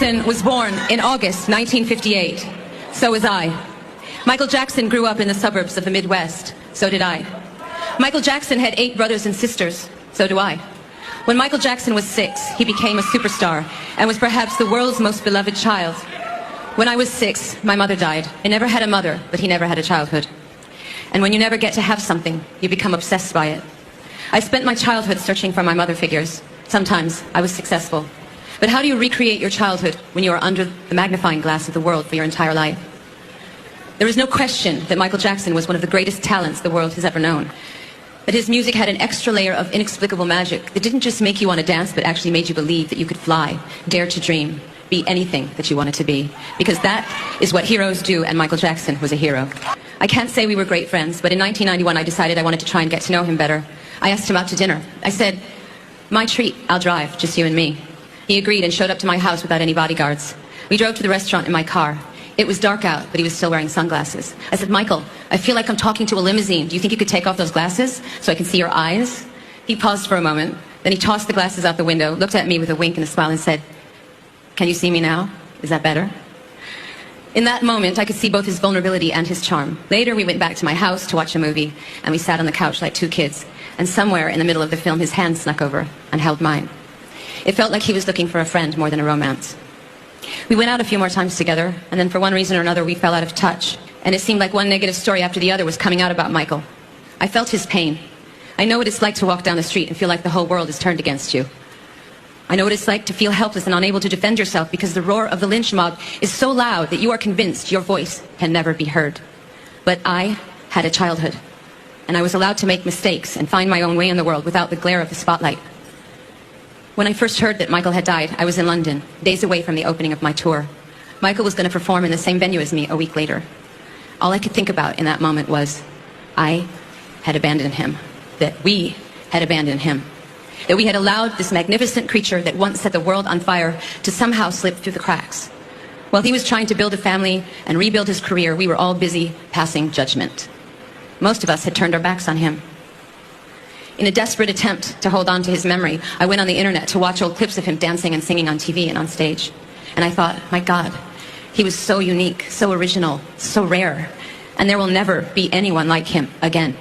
Jackson was born in August 1958. So was I. Michael Jackson grew up in the suburbs of the Midwest. So did I. Michael Jackson had 8 brothers and sisters. So do I. When Michael Jackson was 6, he became a superstar and was perhaps the world's most beloved child. When I was 6, my mother died. I never had a mother, but he never had a childhood. And when you never get to have something, you become obsessed by it. I spent my childhood searching for my mother figures. Sometimes I was successful. But how do you recreate your childhood when you are under the magnifying glass of the world for your entire life? There is no question that Michael Jackson was one of the greatest talents the world has ever known. But his music had an extra layer of inexplicable magic that didn't just make you want to dance, but actually made you believe that you could fly, dare to dream, be anything that you wanted to be. Because that is what heroes do, and Michael Jackson was a hero. I can't say we were great friends, but in 1991 I decided I wanted to try and get to know him better. I asked him out to dinner. I said, "My treat, I'll drive, just you and me." He agreed and showed up to my house without any bodyguards. We drove to the restaurant in my car. It was dark out, but he was still wearing sunglasses. I said, "Michael, I feel like I'm talking to a limousine. Do you think you could take off those glasses so I can see your eyes?" He paused for a moment. Then he tossed the glasses out the window, looked at me with a wink and a smile and said, "Can you see me now? Is that better?" In that moment, I could see both his vulnerability and his charm. Later, we went back to my house to watch a movie, and we sat on the couch like 2 kids. And somewhere in the middle of the film, his hand snuck over and held mine. It felt like he was looking for a friend more than a romance. We went out a few more times together, and then for one reason or another, we fell out of touch. And it seemed like one negative story after the other was coming out about Michael. I felt his pain. I know what it's like to walk down the street and feel like the whole world is turned against you. I know what it's like to feel helpless and unable to defend yourself because the roar of the lynch mob is so loud that you are convinced your voice can never be heard. But I had a childhood, and I was allowed to make mistakes and find my own way in the world without the glare of the spotlight. When I first heard that Michael had died, I was in London, days away from the opening of my tour. Michael was going to perform in the same venue as me a week later. All I could think about in that moment was, I had abandoned him, that we had abandoned him, that we had allowed this magnificent creature that once set the world on fire to somehow slip through the cracks. While he was trying to build a family and rebuild his career, we were all busy passing judgment. Most of us had turned our backs on him. In a desperate attempt to hold on to his memory, I went on the internet to watch old clips of him dancing and singing on TV and on stage. And I thought, my God, he was so unique, so original, so rare, and there will never be anyone like him again.